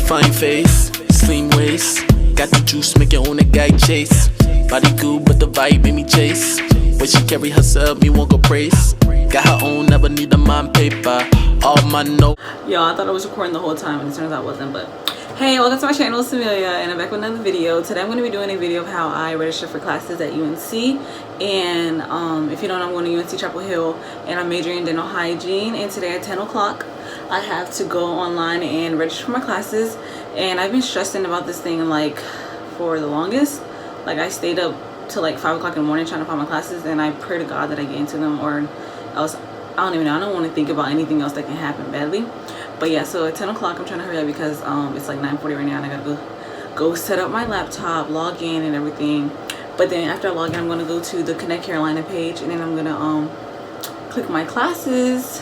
Fine face, slim waist. Got the juice, make your own a guy chase. Body good, but the vibe made me chase. When she carry herself, me won't go praise. Got her own, never need a mind paper. All my no. Yo, I thought I was recording the whole time, and it turns out I wasn't, but hey, welcome to my channel. It's Amelia, and I'm back with another video. Today I'm going to be doing a video of how I register for classes at UNC. And if you don't know, I'm going to UNC Chapel Hill, and I'm majoring in dental hygiene. And today at 10 o'clock, I have to go online and register for my classes. And I've been stressing about this thing like for the longest. Like I stayed up till like 5 o'clock in the morning trying to find my classes, and I pray to God that I get into them, or else I don't even know. I don't want to think about anything else that can happen badly. But yeah, so at 10 o'clock I'm trying to hurry up because it's like 9:40 right now, and I gotta go set up my laptop, log in and everything. But then after I log in, I'm gonna go to the Connect Carolina page, and then I'm gonna click my classes.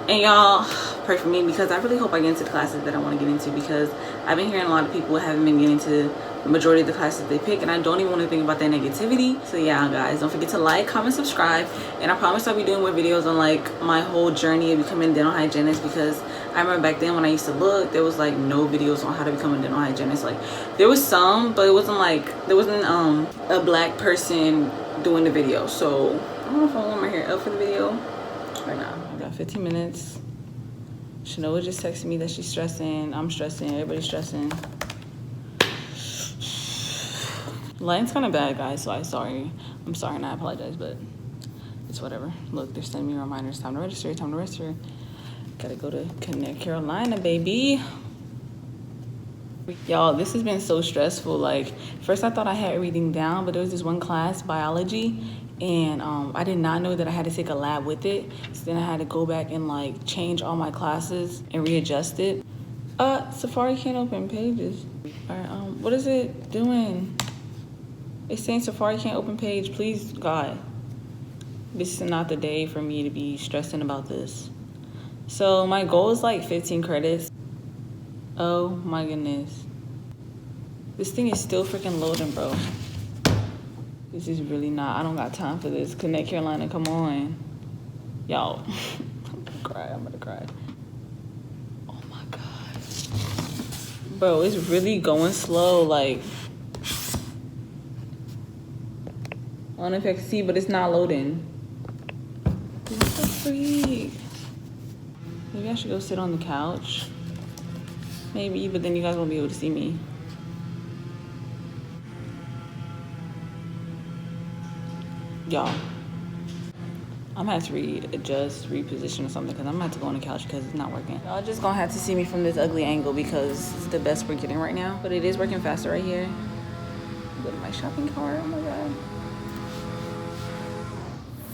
And y'all pray for me, because I really hope I get into the classes that I want to get into, because I've been hearing a lot of people haven't been getting into the majority of the classes they pick, and I don't even want to think about that negativity. So yeah, guys, don't forget to like, comment, subscribe, and I promise I'll be doing more videos on like my whole journey of becoming a dental hygienist, because I remember back then when I used to look, there was like no videos on how to become a dental hygienist. Like there was some, but it wasn't like there wasn't a black person doing the video. So I don't know if I want my hair up for the video or not. I got 15 minutes. Shanoa just texted me that she's stressing. I'm stressing. Everybody's stressing. Lighting's kind of bad, guys, so I'm sorry and I apologize, but it's whatever. Look, they're sending me reminders. Time to register, time to register. Gotta go to Connect Carolina, baby. Y'all, this has been so stressful. Like, first I thought I had everything down, but there was this one class, biology, and I did not know that I had to take a lab with it. So then I had to go back and like change all my classes and readjust it. Safari can't open pages. All right, what is it doing? It's saying Safari can't open page. Please, God. This is not the day for me to be stressing about this. So my goal is like 15 credits. Oh my goodness. This thing is still freaking loading, bro. This is really not, I don't got time for this. Connect Carolina, come on. Y'all, I'm gonna cry. Oh my God. Bro, it's really going slow, like. I don't know if I can see, but it's not loading. What the freak? Maybe I should go sit on the couch. Maybe, but then you guys won't be able to see me. Y'all, I'm gonna have to readjust, reposition or something, because I'm gonna have to go on the couch because it's not working. Y'all just gonna have to see me from this ugly angle because it's the best we're getting right now. But it is working faster right here. Go to my shopping cart. Oh my God.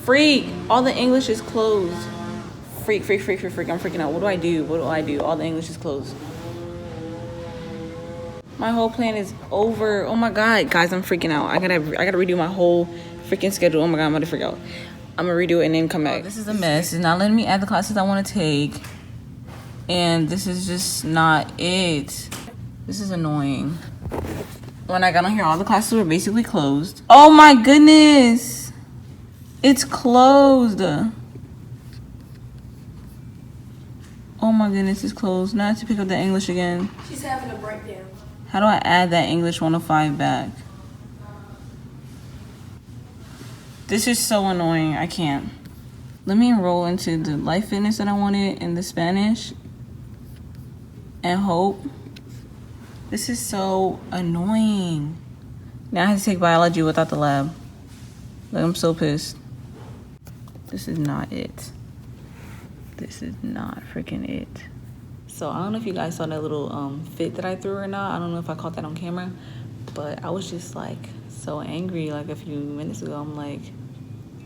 Freak! All the English is closed. Freak. I'm freaking out. What do I do? All the English is closed. My whole plan is over. Oh my God, guys, I'm freaking out. I gotta redo my whole freaking schedule. Oh my God, I'm about to freak out. I'm gonna redo it and then come back. This is a mess. It's not letting me add the classes I want to take, and this is just not it. This is annoying. When I got on here, all the classes were basically closed. Oh my goodness. It's closed. Oh my goodness, it's closed. Now I have to pick up the English again. She's having a breakdown. How do I add that English 105 back? This is so annoying. I can't. Let me enroll into the life fitness that I wanted in the Spanish and hope. This is so annoying. Now I have to take biology without the lab. Like, I'm so pissed. This is not it. This is not freaking it. So I don't know if you guys saw that little fit that I threw or not. I don't know if I caught that on camera, but I was just like so angry like a few minutes ago. I'm like,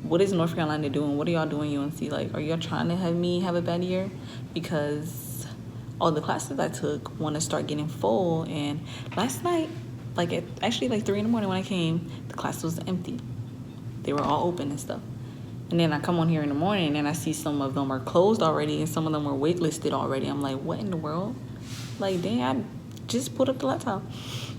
what is North Carolina doing? What are y'all doing, UNC? Like, are y'all trying to have me have a bad year? Because all the classes I took want to start getting full, and last night, like at actually like 3 in the morning when I came, the class was empty. They were all open and stuff. And then I come on here in the morning and I see some of them are closed already and some of them were waitlisted already. I'm like, what in the world? Like, dang, I just put up the laptop.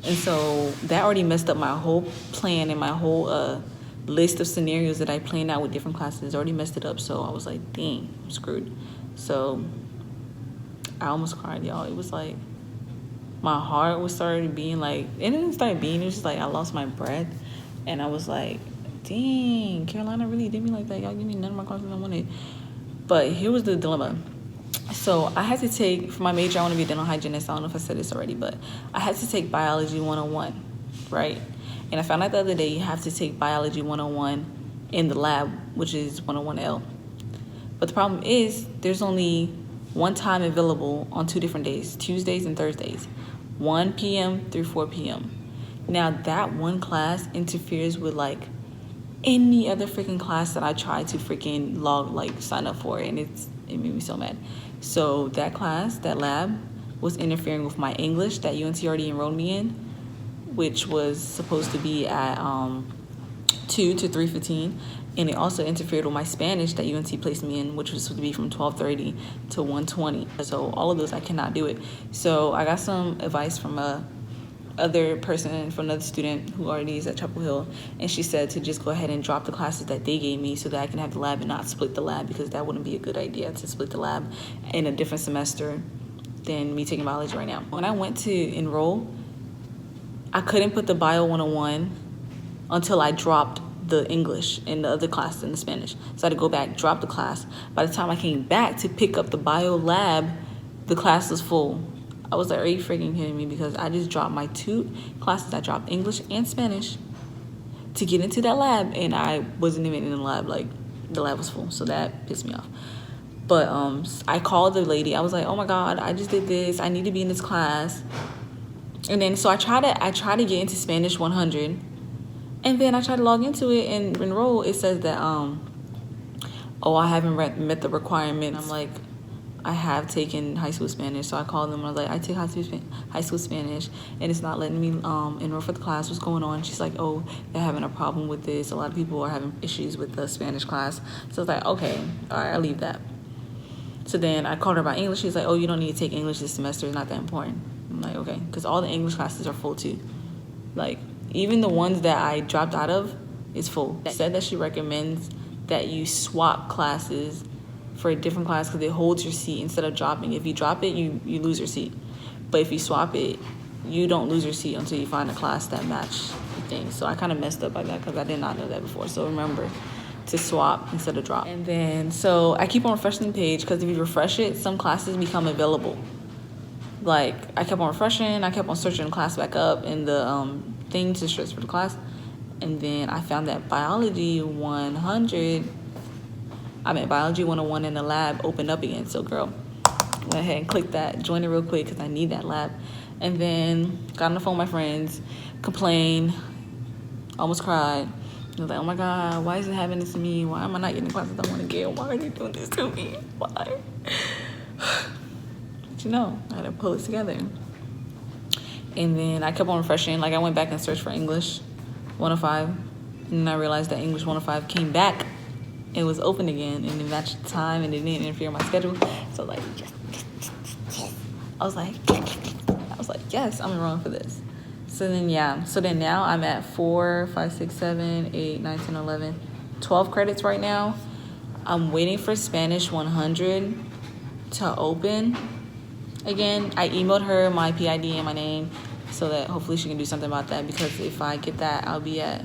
And so that already messed up my whole plan and my whole list of scenarios that I planned out with different classes. Already messed it up. So I was like, dang, I'm screwed. So I almost cried, y'all. It was like, my heart was started being like, it didn't start beating, it was just like I lost my breath. And I was like, dang, Carolina really did me like that. Y'all give me none of my classes I wanted. But here was the dilemma. So I had to take, for my major, I want to be a dental hygienist. I don't know if I said this already, but I had to take biology 101, right? And I found out the other day you have to take biology 101 in the lab, which is 101L. But the problem is there's only one time available on 2 different days, Tuesdays and Thursdays, 1 p.m. through 4 p.m. Now that one class interferes with like any other freaking class that I tried to freaking sign up for, and it made me so mad. So that class, that lab, was interfering with my English that UNC already enrolled me in, which was supposed to be at 2 to 3:15, and it also interfered with my Spanish that UNC placed me in, which was supposed to be from 12:30 to 1:20. So all of those I cannot do it. So I got some advice from from another student who already is at Chapel Hill, and she said to just go ahead and drop the classes that they gave me so that I can have the lab and not split the lab, because that wouldn't be a good idea to split the lab in a different semester than me taking biology right now. When I went to enroll, I couldn't put the Bio 101 until I dropped the English and the other class and the Spanish. So I had to go back, drop the class. By the time I came back to pick up the Bio lab, the class was full. I was like, are you freaking kidding me? Because I just dropped my 2 classes. I dropped English and Spanish to get into that lab, and I wasn't even in the lab. Like, the lab was full, so that pissed me off. But I called the lady. I was like, oh my God, I just did this. I need to be in this class. And then so I try to get into Spanish 100, and then I try to log into it and enroll. It says that I haven't met the requirement. I'm like, I have taken high school Spanish. So I called them and I was like, I take high school Spanish and it's not letting me enroll for the class. What's going on? She's like, oh, they're having a problem with this. A lot of people are having issues with the Spanish class. So I was like, okay, all right, I'll leave that. So then I called her about English. She's like, oh, you don't need to take English this semester. It's not that important. I'm like, okay, because all the English classes are full too. Like, even the ones that I dropped out of is full. She said that she recommends that you swap classes for a different class because it holds your seat instead of dropping. If you drop it, you lose your seat. But if you swap it, you don't lose your seat until you find a class that match the thing. So I kind of messed up by that because I did not know that before. So remember to swap instead of drop. And then, so I keep on refreshing the page because if you refresh it, some classes become available. Like, I kept on refreshing, I kept on searching the class back up in the thing to search for the class. And then I found that Biology 101 in the lab opened up again. So girl, went ahead and clicked that, joined it real quick because I need that lab. And then got on the phone with my friends, complained, almost cried. I was like, oh my God, why is it happening to me? Why am I not getting the classes I want to get? Why are they doing this to me? Why? But you know, I had to pull it together. And then I kept on refreshing. Like, I went back and searched for English 105. And then I realized that English 105 came back. It was open again, and it matched the time, and it didn't interfere with my schedule. So like, yes. I was like, yes, I'm enrolling for this. So then, yeah. So then now I'm at 4, 5, 6, 7, 8, 9, 10, 11, 12 credits right now. I'm waiting for Spanish 100 to open again. I emailed her my PID and my name so that hopefully she can do something about that, because if I get that, I'll be at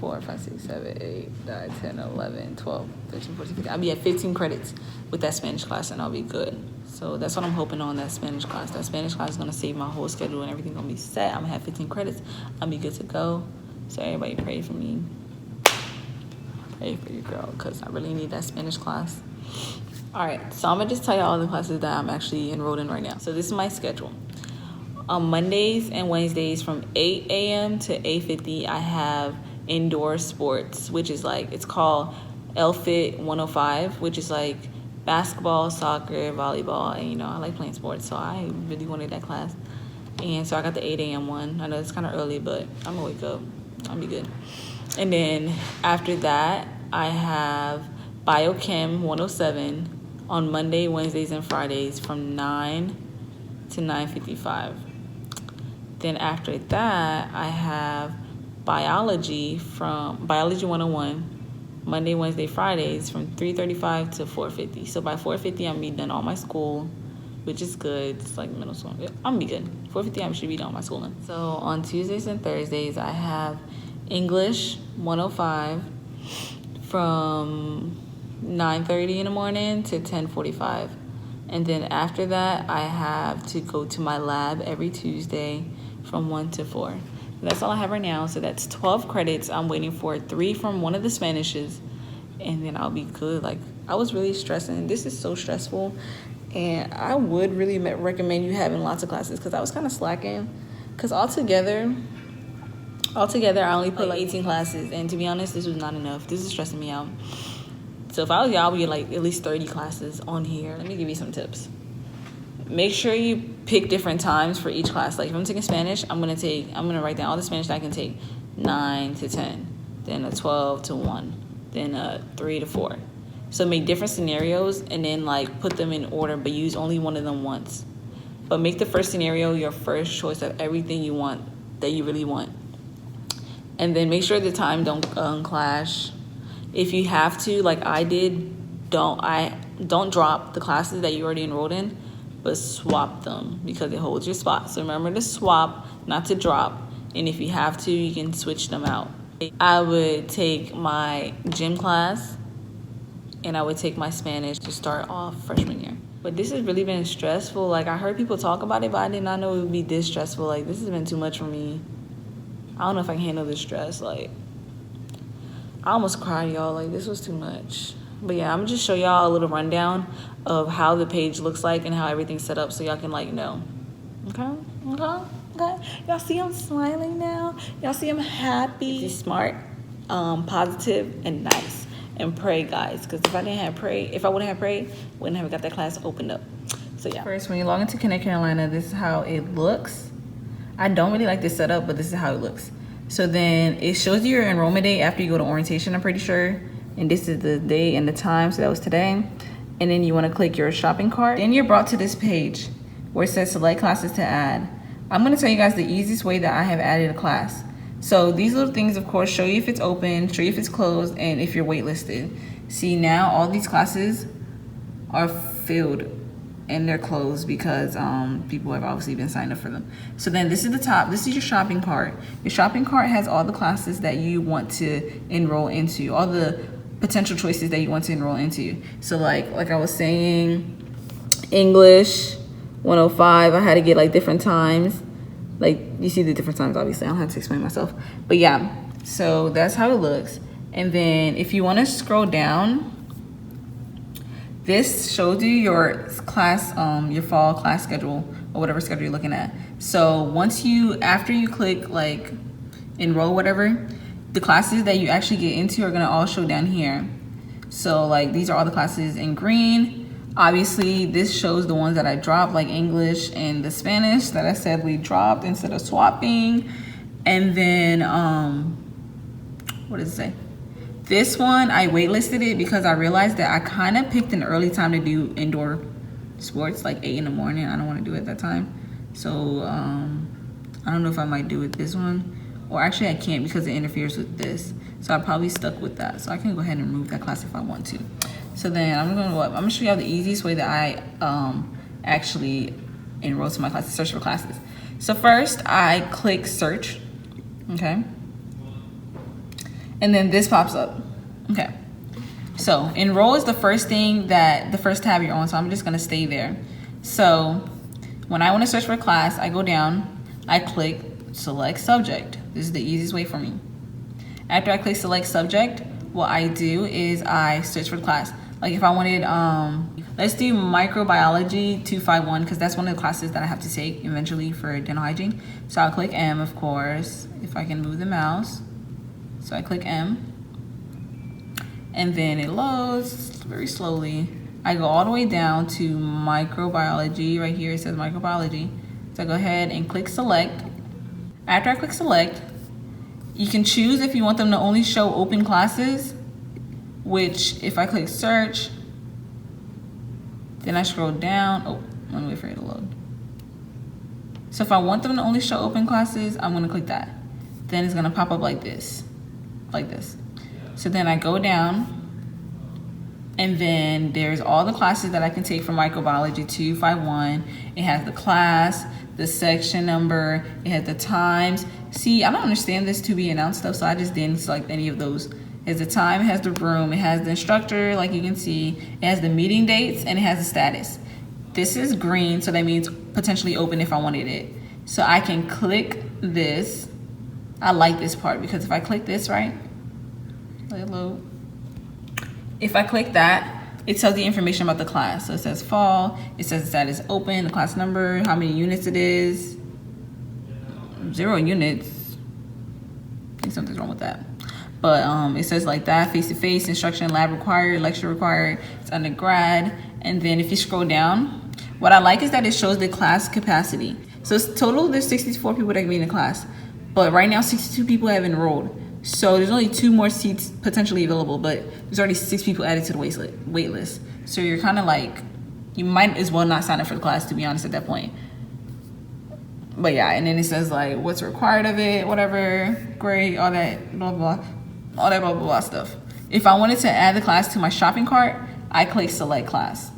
4, 5, 6, 7, 8, 9, 10, 11, 12, 13, 14, 15. I'll be at 15 credits with that Spanish class, and I'll be good. So that's what I'm hoping on, that Spanish class. That Spanish class is going to save my whole schedule, and everything's going to be set. I'm going to have 15 credits. I'll be good to go. So everybody pray for me. Pray for you, girl, because I really need that Spanish class. All right, so I'm going to just tell you all the classes that I'm actually enrolled in right now. So this is my schedule. On Mondays and Wednesdays from 8 a.m. to 8:50, I have indoor sports, which is like, it's called LFIT 105, which is like basketball, soccer, volleyball, and you know, I like playing sports, so I really wanted that class. And so I got the 8 a.m. one. I know it's kind of early, but I'm gonna wake up. I'll be good. And then after that, I have Biochem 107 on Monday, Wednesdays, and Fridays from 9 to 9:55. Then after that, I have Biology 101, Monday, Wednesday, Fridays from 3:35 to 4:50. So by 4:50, I'm be done all my school, which is good. It's like middle school. I'm gonna be good. 4:50 I should be done with my schooling. So on Tuesdays and Thursdays I have English 105 from 9:30 in the morning to 10:45. And then after that I have to go to my lab every Tuesday from 1 to 4. That's all I have right now. So that's 12 credits. I'm waiting for 3 from one of the Spanishes, and then I'll be good. Like, I was really stressing. This is so stressful, and I would really recommend you having lots of classes, because I was kind of slacking. Because altogether I only put like 18 classes, and to be honest, this was not enough. This is stressing me out. So if I was y'all, I would get like at least 30 classes on here. Let me give you some tips. Make sure you pick different times for each class. Like if I'm taking Spanish, I'm gonna write down all the Spanish that I can take. 9 to 10, then a 12 to 1, then a 3 to 4. So make different scenarios and then like put them in order, but use only one of them once. But make the first scenario your first choice of everything you want, that you really want. And then make sure the time don't clash. If you have to, like I did, don't drop the classes that you already enrolled in, but swap them, because it holds your spot. So remember to swap, not to drop. And if you have to, you can switch them out. I would take my gym class and I would take my Spanish to start off freshman year. But this has really been stressful. Like I heard people talk about it, but I did not know it would be this stressful. Like this has been too much for me. I don't know if I can handle this stress. Like I almost cried, y'all. Like this was too much. But yeah, I'm gonna just show y'all a little rundown of how the page looks like and how everything's set up, so y'all can like know. Okay. Y'all see I'm smiling now? Y'all see I'm happy? He's smart, positive, and nice. And pray, guys, because if I wouldn't have prayed, wouldn't have got that class opened up. So yeah. First, when you log into Connect Carolina, this is how it looks. I don't really like this setup, but this is how it looks. So then it shows you your enrollment date after you go to orientation, I'm pretty sure. And this is the day and the time, so that was today. And then you want to click your shopping cart. Then you're brought to this page where it says select classes to add. I'm going to tell you guys the easiest way that I have added a class. So these little things, of course, show you if it's open, show you if it's closed, and if you're waitlisted. See, now all these classes are filled and they're closed because people have obviously been signed up for them. So then this is the top. This is your shopping cart. Your shopping cart has all the classes that you want to enroll into, all the potential choices that you want to enroll into. So like I was saying, English 105, I had to get like different times. Like you see the different times, obviously I don't have to explain myself, but yeah, so that's how it looks. And then if you want to scroll down, this shows you your class, your fall class schedule or whatever schedule you're looking at. So after you click like enroll, whatever, the classes that you actually get into are gonna all show down here. So like these are all the classes in green. Obviously this shows the ones that I dropped, like English and the Spanish that I said we dropped instead of swapping. And then what does it say? This one I waitlisted it because I realized that I kind of picked an early time to do indoor sports, like 8 in the morning. I don't want to do it at that time. So I don't know if I might do it this one. Or actually I can't because it interferes with this. So I probably stuck with that. So I can go ahead and remove that class if I want to. So then I'm gonna show you the easiest way that I actually enroll to my classes, search for classes. So first I click search, okay? And then this pops up, okay? So enroll is the first tab you're on, so I'm just gonna stay there. So when I wanna search for a class, I go down, I click select subject. This is the easiest way for me. After I click select subject, what I do is I search for the class. Like if I wanted, let's do microbiology 251, because that's one of the classes that I have to take eventually for dental hygiene. So I'll click M, of course, if I can move the mouse. So I click M, and then it loads very slowly. I go all the way down to microbiology. Right here it says microbiology. So I go ahead and click select. After I click select, you can choose if you want them to only show open classes, which if I click search, then I scroll down. Oh, let me wait for it to load. So if I want them to only show open classes, I'm gonna click that. Then it's gonna pop up like this. So then I go down, And then there's all the classes that I can take from Microbiology 251. It has the class, the section number, it has the times. See, I don't understand this to be announced stuff, so I just didn't select any of those. It has the time, it has the room, it has the instructor, like you can see, it has the meeting dates, and it has the status. This is green, so that means potentially open if I wanted it. So I can click this. I like this part because if I click this, right? Let it load. If I click that, it tells the information about the class. So it says fall, it says the status open, the class number, how many units it is. 0 units. I think something's wrong with that. But it says like that, face-to-face, instruction, lab required, lecture required, it's undergrad. And then if you scroll down, what I like is that it shows the class capacity. So it's total, there's 64 people that can be in the class. But right now, 62 people have enrolled. So there's only 2 more seats potentially available, but there's already 6 people added to the wait list. So you're kind of like, you might as well not sign up for the class, to be honest, at that point. But yeah, and then it says like what's required of it, whatever, grade, all that, blah, blah, all that, blah, blah, blah stuff. If I wanted to add the class to my shopping cart, I click select class.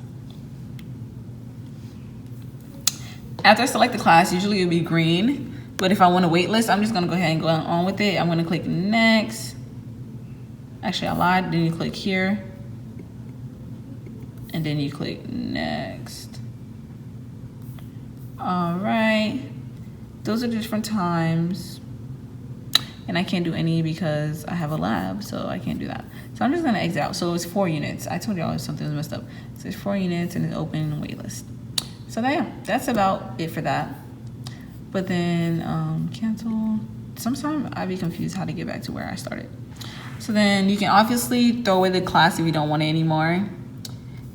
After I select the class, usually it'll be green. But if I want to wait list, I'm just going to go ahead and go on with it. I'm going to click next. Actually, I lied. Then you click here. And then you click next. All right. Those are different times. And I can't do any because I have a lab, so I can't do that. So I'm just going to exit out. So it's 4 units. I told y'all something was messed up. So it's 4 units and it's open wait list. So that's about it for that. But then cancel. Sometimes I be confused how to get back to where I started. So then you can obviously throw away the class if you don't want it anymore.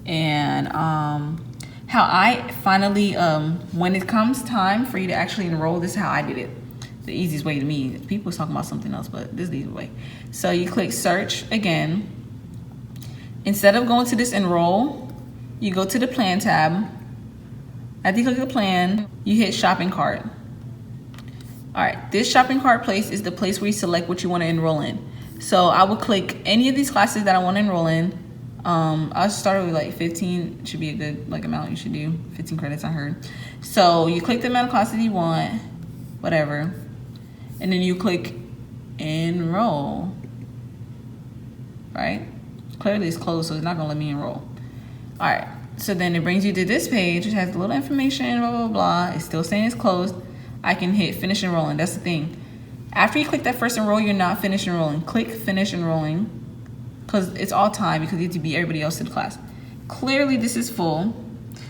And how I finally, when it comes time for you to actually enroll, this is how I did it. The easiest way to me. People was talking about something else, but this is the easy way. So you click search again. Instead of going to this enroll, you go to the plan tab. After you click the plan, you hit shopping cart. All right, this shopping cart place is the place where you select what you want to enroll in. So I will click any of these classes that I want to enroll in. I'll start with like 15, should be a good like amount you should do, 15 credits I heard. So you click the amount of classes you want, whatever, and then you click enroll, right? Clearly it's closed, so it's not gonna let me enroll. All right, so then it brings you to this page, which has a little information, blah, blah, blah. It's still saying it's closed. I can hit finish enrolling, that's the thing. After you click that first enroll, you're not finished enrolling. Click finish enrolling, because it's all time because you have to beat everybody else in the class. Clearly this is full.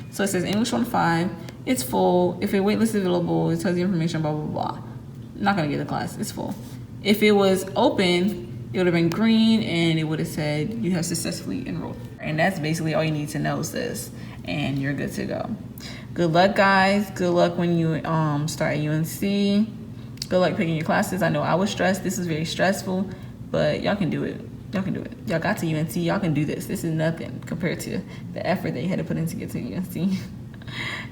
So it says English 1-5, it's full. If a waitlist is available, it tells you information, blah, blah, blah. I'm not gonna get the class, it's full. If it was open, it would have been green and it would have said you have successfully enrolled. And that's basically all you need to know, sis, and you're good to go. Good luck, guys. Good luck when you start at UNC. Good luck picking your classes. I know I was stressed. This is very stressful, but y'all can do it. Y'all can do it. Y'all got to UNC. Y'all can do this. This is nothing compared to the effort that you had to put in to get to UNC.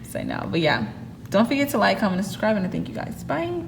Say now. But yeah, don't forget to like, comment, and subscribe, and I thank you guys. Bye.